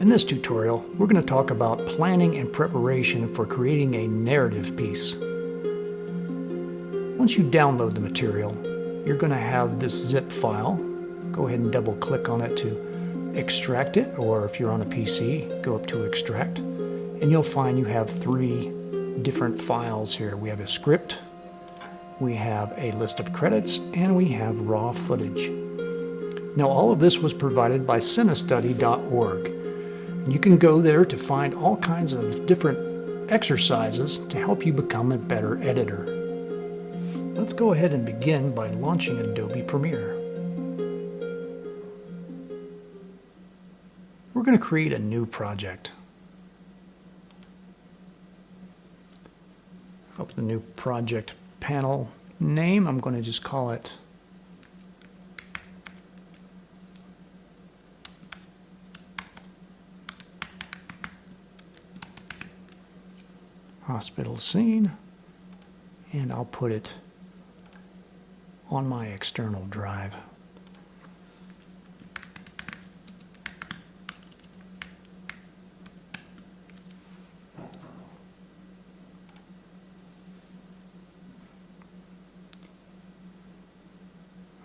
In this tutorial, we're going to talk about planning and preparation for creating a narrative piece. Once you download the material, you're going to have this zip file. Go ahead and double click on it to extract it, or if you're on a PC, go up to extract, and you'll find you have three different files here. We have a script, we have a list of credits, and we have raw footage. Now all of this was provided by cinestudy.org. You can go there to find all kinds of different exercises to help you become a better editor. Let's go ahead and begin by launching Adobe Premiere. We're going to create a new project. Up the new project panel name, I'm going to just call it Hospital Scene, and I'll put it on my external drive.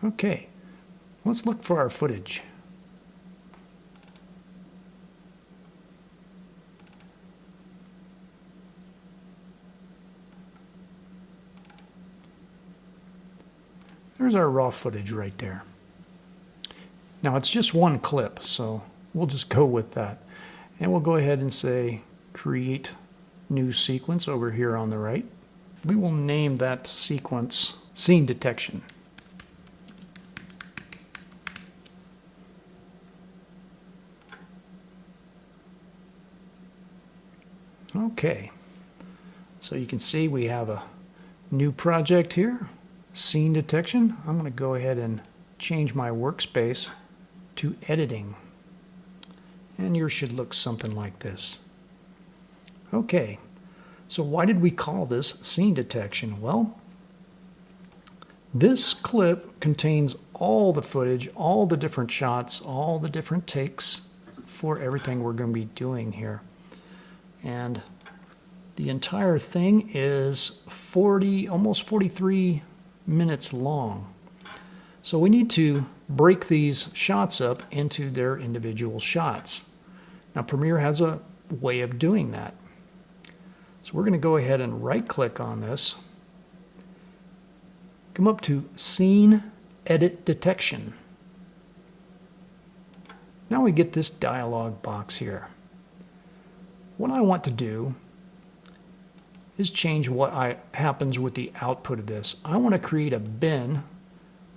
Okay, let's look for our footage. There's our raw footage right there. Now it's just one clip, so we'll just go with that. And we'll go ahead and say create new sequence over here on the right. We will name that sequence scene detection. Okay, so you can see we have a new project here, scene detection. I'm going to go ahead and change my workspace to editing, and yours should look something like this. Okay, so why did we call this scene detection? Well, this clip contains all the footage, all the different shots, all the different takes for everything we're going to be doing here. And the entire thing is almost 43 minutes long. So we need to break these shots up into their individual shots. Now Premiere has a way of doing that. So we're going to go ahead and right click on this, come up to Scene Edit Detection. Now we get this dialog box here. What I want to do is change what happens with the output of this. I want to create a bin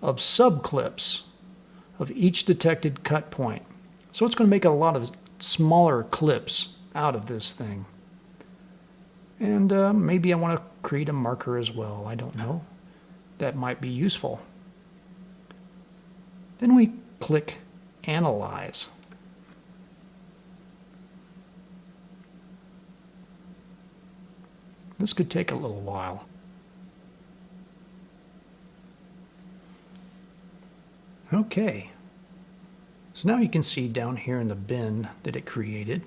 of subclips of each detected cut point. So it's going to make a lot of smaller clips out of this thing. And maybe I want to create a marker as well. I don't know. That might be useful. Then we click Analyze. This could take a little while. Okay, so now you can see down here in the bin that it created,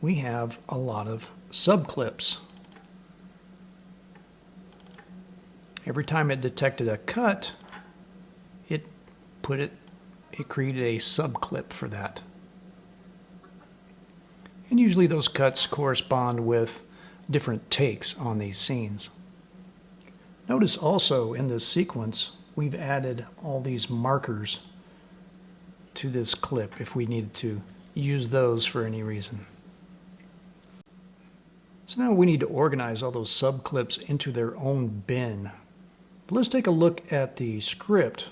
we have a lot of subclips. Every time it detected a cut, it created a subclip for that. And usually those cuts correspond with different takes on these scenes. Notice also in this sequence we've added all these markers to this clip if we needed to use those for any reason. So now we need to organize all those subclips into their own bin. But let's take a look at the script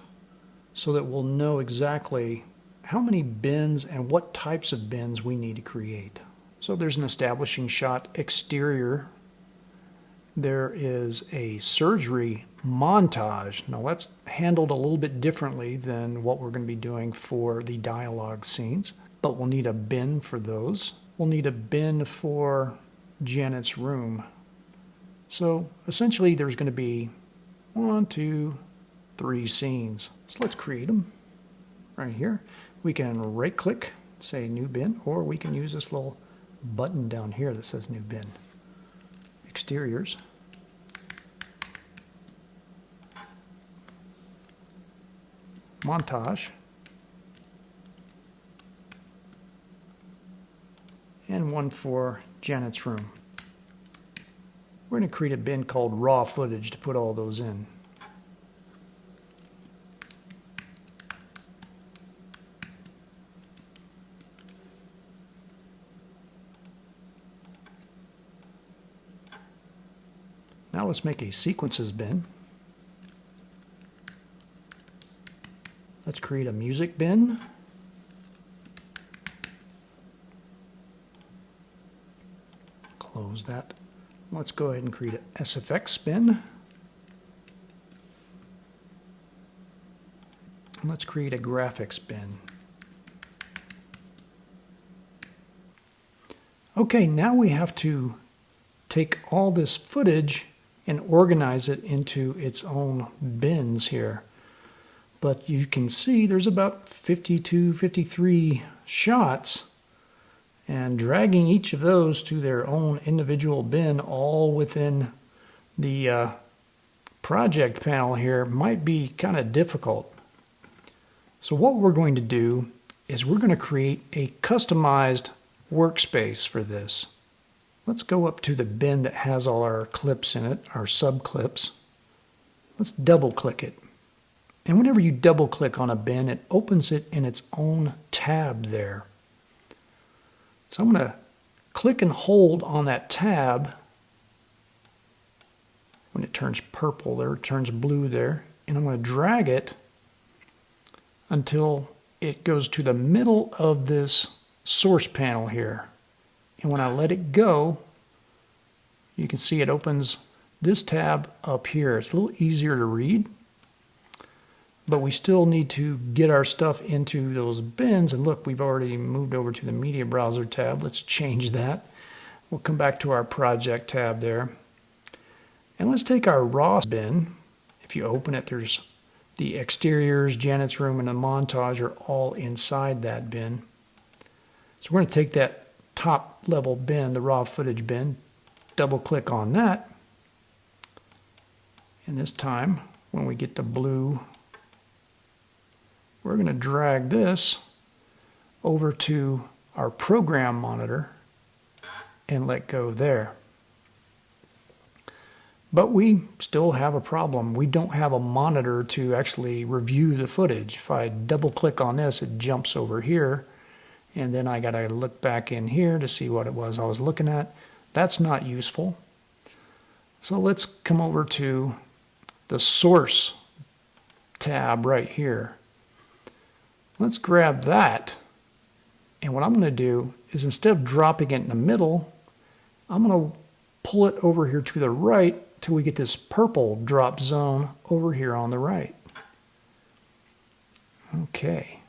so that we'll know exactly how many bins and what types of bins we need to create. So there's an establishing shot exterior. There is a surgery montage. Now that's handled a little bit differently than what we're going to be doing for the dialogue scenes, but we'll need a bin for those. We'll need a bin for Janet's room. So essentially there's going to be 1, 2, 3 scenes. So let's create them right here. We can right click, say new bin, or we can use this little button down here that says new bin. Exteriors. Montage. And one for Janet's room. We're going to create a bin called raw footage to put all those in. Now let's make a sequences bin. Let's create a music bin. Close that. Let's go ahead and create an SFX bin. And let's create a graphics bin. Okay, now we have to take all this footage and organize it into its own bins here. But you can see there's about 52, 53 shots, and dragging each of those to their own individual bin all within the project panel here might be kind of difficult. So what we're going to do is we're going to create a customized workspace for this. Let's go up to the bin that has all our clips in it, our subclips. Let's double click it. And whenever you double click on a bin, it opens it in its own tab there. So I'm going to click and hold on that tab. When it turns purple there, it turns blue there. And I'm going to drag it until it goes to the middle of this source panel here. And when I let it go, you can see it opens this tab up here. It's a little easier to read, but we still need to get our stuff into those bins. And look, we've already moved over to the media browser tab. Let's change that. We'll come back to our project tab there. And let's take our raw bin. If you open it, there's the exteriors, Janet's room, and the montage are all inside that bin. So we're going to take that top level bin, the raw footage bin, double click on that, and this time when we get the blue, we're going to drag this over to our program monitor and let go there. But we still have a problem. We don't have a monitor to actually review the footage. If I double click on this, it jumps over here. And then I got to look back in here to see what it was I was looking at. That's not useful. So let's come over to the source tab right here. Let's grab that. And what I'm going to do is instead of dropping it in the middle, I'm going to pull it over here to the right till we get this purple drop zone over here on the right. Okay.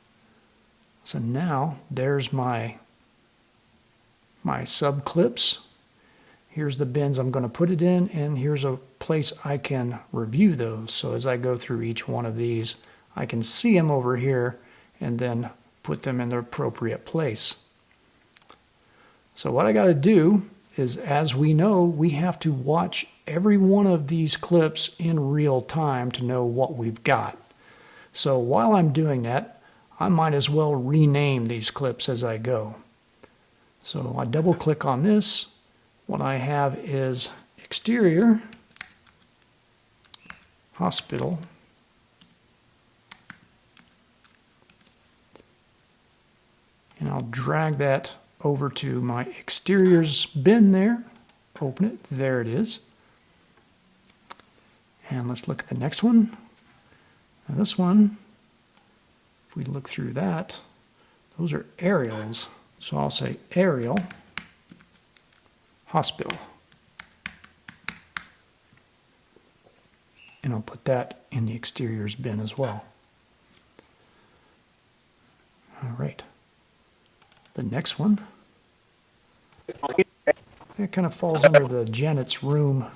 So now there's my subclips. Here's the bins I'm going to put it in, and here's a place I can review those. So as I go through each one of these, I can see them over here and then put them in the appropriate place. So what I got to do is, as we know, we have to watch every one of these clips in real time to know what we've got. So while I'm doing that, I might as well rename these clips as I go. So I double click on this. What I have is exterior, hospital, and I'll drag that over to my exteriors bin there. Open it. There it is. And let's look at the next one. Now this one, if we look through that, those are aerials. So I'll say aerial, hospital. And I'll put that in the exteriors bin as well. All right. The next one, that kind of falls under the Janet's room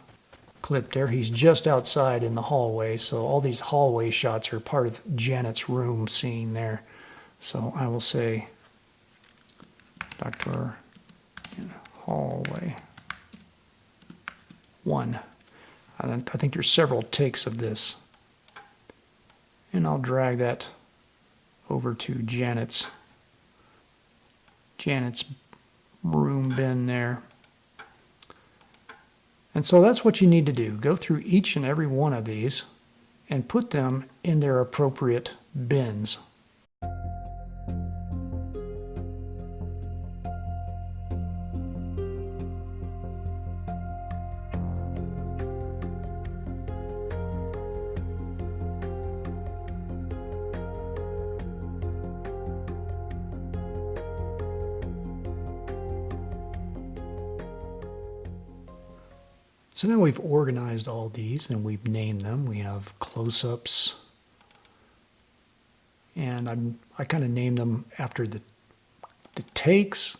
clip there. He's just outside in the hallway, so all these hallway shots are part of Janet's room scene there. So I will say Doctor in hallway 1. I think there's several takes of this. And I'll drag that over to Janet's room bin there. And so that's what you need to do. Go through each and every one of these and put them in their appropriate bins. So now we've organized all these and we've named them. We have close-ups, and I kind of named them after the takes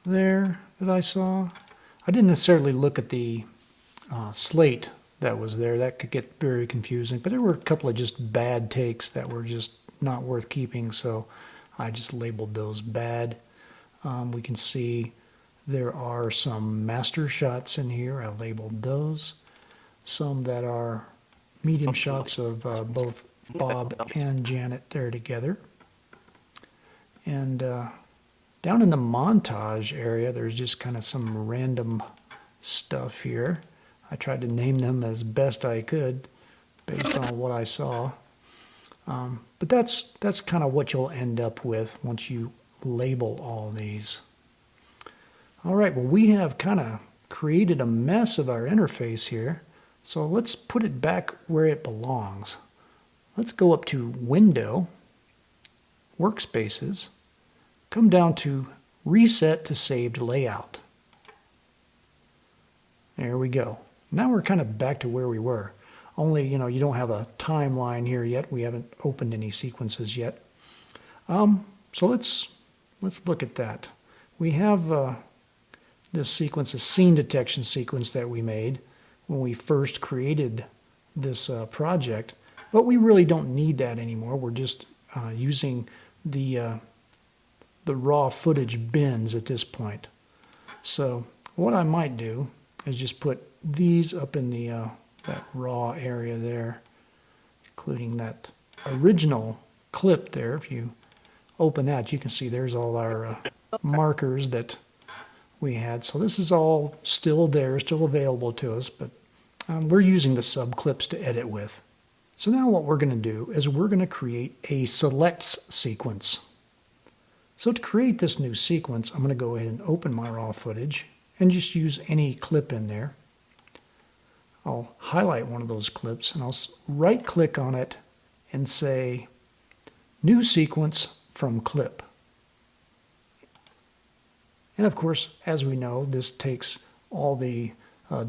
there that I saw. I didn't necessarily look at the slate that was there. That could get very confusing, but there were a couple of just bad takes that were just not worth keeping, so I just labeled those bad. We can see there are some master shots in here. I labeled those. Some that are medium shots of both Bob and Janet there together. And down in the montage area, there's just kind of some random stuff here. I tried to name them as best I could based on what I saw. But that's kind of what you'll end up with once you label all these. All right, well, we have kind of created a mess of our interface here, so let's put it back where it belongs. Let's go up to Window, Workspaces, come down to Reset to Saved Layout. There we go. Now we're kind of back to where we were. Only, you don't have a timeline here yet. We haven't opened any sequences yet. So let's look at that. We have this sequence, a scene detection sequence that we made when we first created this project, but we really don't need that anymore. We're just using the raw footage bins at this point. So what I might do is just put these up in the that raw area there, including that original clip there. If you open that, you can see there's all our markers that we had. So this is all still there, still available to us, but we're using the subclips to edit with. So now what we're going to do is we're going to create a SLX sequence. So to create this new sequence, I'm going to go ahead and open my raw footage and just use any clip in there. I'll highlight one of those clips and I'll right click on it and say New Sequence from Clip. And of course, as we know, this takes all the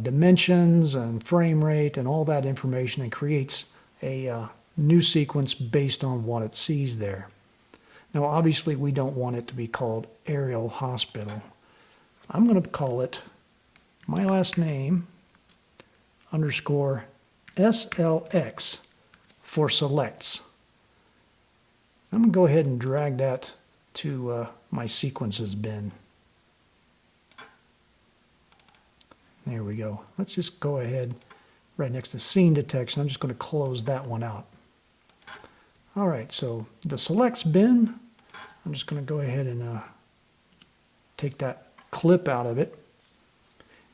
dimensions and frame rate and all that information and creates a new sequence based on what it sees there. Now, obviously, we don't want it to be called Aerial Hospital. I'm going to call it my last name _ SLX for selects. I'm going to go ahead and drag that to my sequences bin. There we go. Let's just go ahead right next to scene detection. I'm just going to close that one out. All right, so the selects bin, I'm just going to go ahead and take that clip out of it.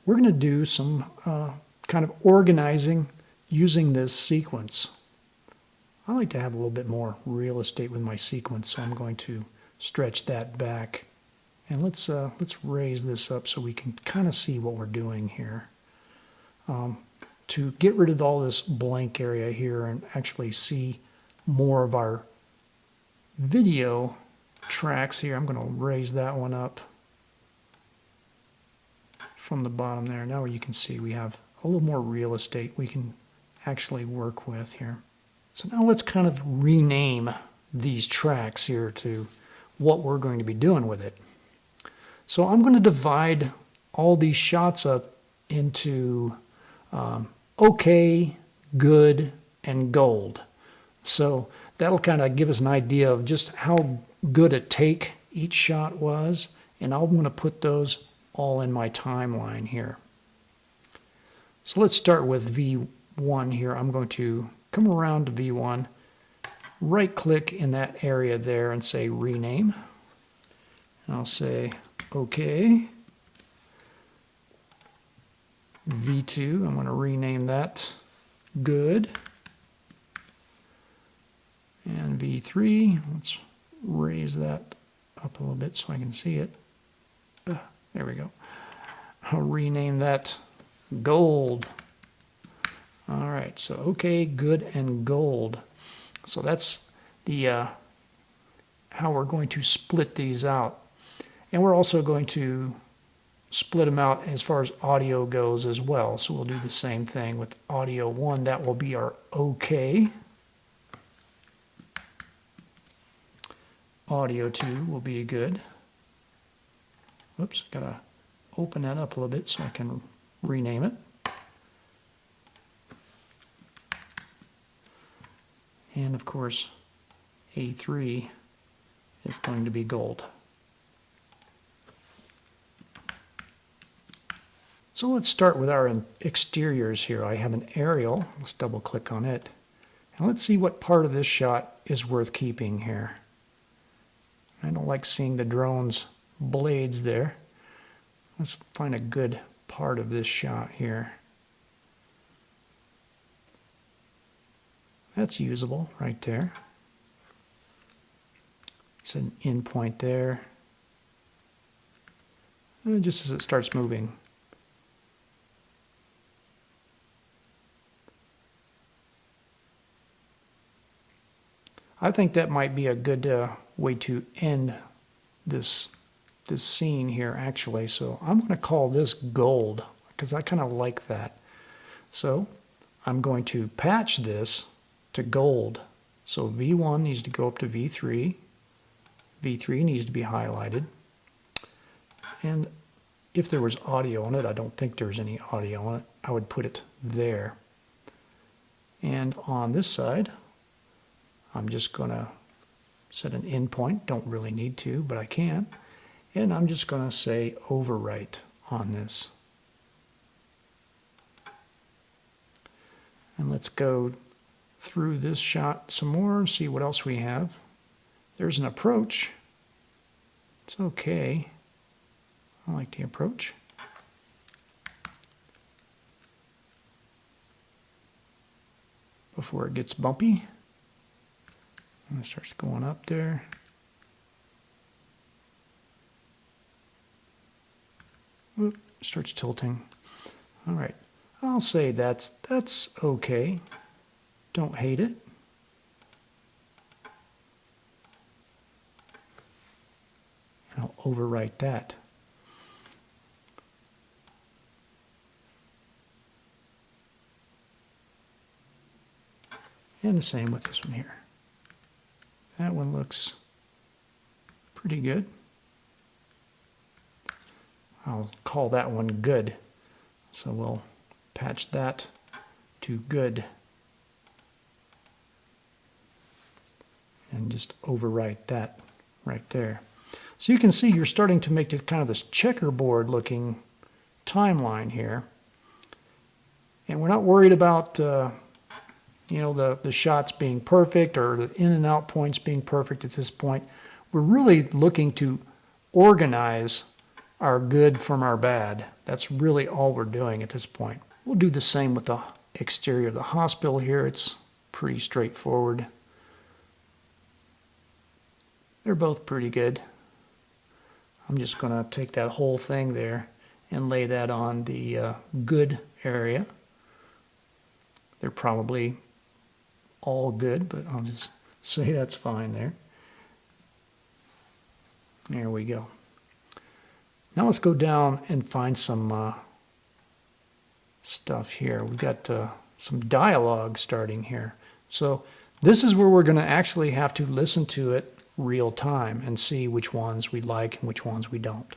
We're going to do some kind of organizing using this sequence. I like to have a little bit more real estate with my sequence, so I'm going to stretch that back. And let's raise this up so we can kind of see what we're doing here. To get rid of all this blank area here and actually see more of our video tracks here, I'm going to raise that one up from the bottom there. Now you can see we have a little more real estate we can actually work with here. So now let's kind of rename these tracks here to what we're going to be doing with it. So I'm going to divide all these shots up into okay, good, and gold. So that'll kind of give us an idea of just how good a take each shot was And I'm going to put those all in my timeline here. So let's start with V1 here. I'm going to come around to V1, right click in that area there and say rename. And I'll say OK. V2, I'm going to rename that good. And V3, let's raise that up a little bit so I can see it. There we go. I'll rename that gold. All right, so okay, good, and gold. So that's the how we're going to split these out. And we're also going to split them out as far as audio goes as well. So we'll do the same thing with audio 1. That will be our OK. Audio 2 will be good. Oops, gotta open that up a little bit so I can rename it. And of course, A3 is going to be gold. So let's start with our exteriors here. I have an aerial. Let's double click on it. And let's see what part of this shot is worth keeping here. I don't like seeing the drone's blades there. Let's find a good part of this shot here. That's usable right there. It's an in point there. And just as it starts moving. I think that might be a good way to end this scene here actually. So I'm going to call this gold because I kind of like that. So I'm going to patch this to gold. So V1 needs to go up to V3. V3 needs to be highlighted. And if there was audio on it, I don't think there's any audio on it, I would put it there. And on this side, I'm just going to set an in point. Don't really need to, but I can. And I'm just going to say overwrite on this. And let's go through this shot some more and see what else we have. There's an approach. It's okay. I like the approach. Before it gets bumpy. And it starts going up there. Oop, starts tilting. All right, I'll say that's okay. Don't hate it. And I'll overwrite that. And the same with this one here. That one looks pretty good. I'll call that one good. So we'll patch that to good. And just overwrite that right there. So you can see you're starting to make kind of this checkerboard looking timeline here. And we're not worried about you know, the shots being perfect or the in and out points being perfect at this point. We're really looking to organize our good from our bad. That's really all we're doing at this point. We'll do the same with the exterior of the hospital here. It's pretty straightforward. They're both pretty good. I'm just going to take that whole thing there and lay that on the good area. They're probably all good, but I'll just say that's fine there. There we go. Now let's go down and find some stuff here. We've got some dialogue starting here. So this is where we're going to actually have to listen to it real time and see which ones we like and which ones we don't.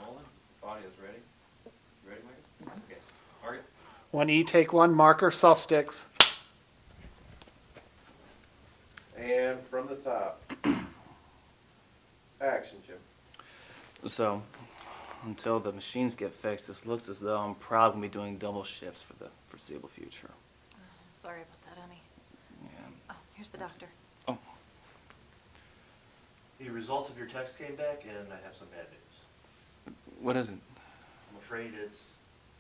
Rolling. Audio's ready. You ready, Mike? Okay. Target. 1E, take 1, marker, soft sticks. And from the top. Action, Jim. So, until the machines get fixed, this looks as though I'm probably going to be doing double shifts for the foreseeable future. Sorry about that, honey. Yeah. Oh, here's the doctor. Oh, The results of your text came back, and I have some bad news. what is it? I'm afraid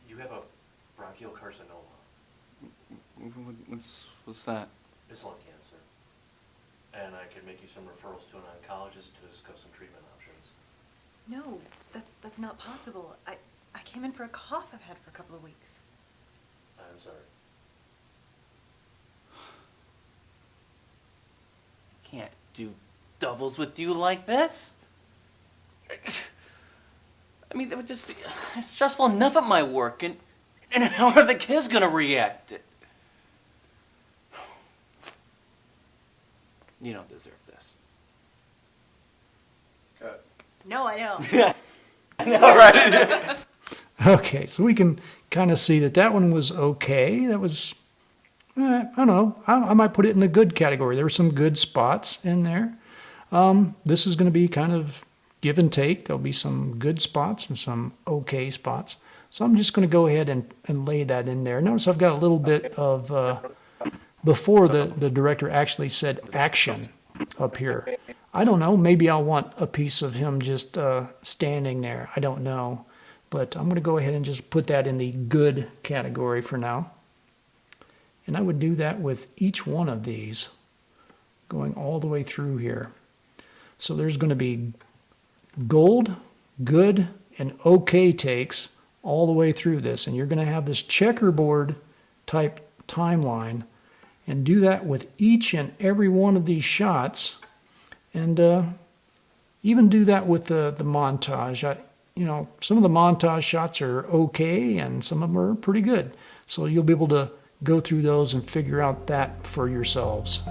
you have a bronchial carcinoma. What's that? It's lung cancer. And I can make you some referrals to an oncologist to discuss some treatment options. No, that's not possible. I came in for a cough I've had for a couple of weeks. I'm sorry. Can't do doubles with you like this. I mean, that would just be it's stressful enough at my work, and how are the kids gonna react? You don't deserve this. Cut. No, I don't. All right. Okay, so we can kind of see that one was okay. That was, I don't know, I might put it in the good category. There were some good spots in there. This is going to be kind of give and take. There'll be some good spots and some okay spots. So I'm just going to go ahead and lay that in there. Notice I've got a little bit of, before the director actually said action up here. I don't know, maybe I'll want a piece of him just standing there. I don't know. But I'm going to go ahead and just put that in the good category for now. And I would do that with each one of these, going all the way through here. So there's going to be gold, good, and okay takes all the way through this. And you're going to have this checkerboard type timeline and do that with each and every one of these shots. And even do that with the montage. Some of the montage shots are okay and some of them are pretty good. So you'll be able to go through those and figure out that for yourselves.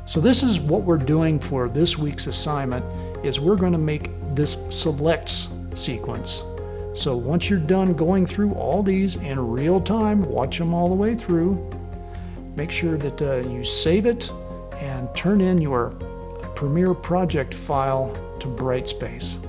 So this is what we're doing for this week's assignment is we're going to make this SLX sequence. So once you're done going through all these in real time, watch them all the way through. Make sure that you save it and turn in your Premiere project file to Brightspace.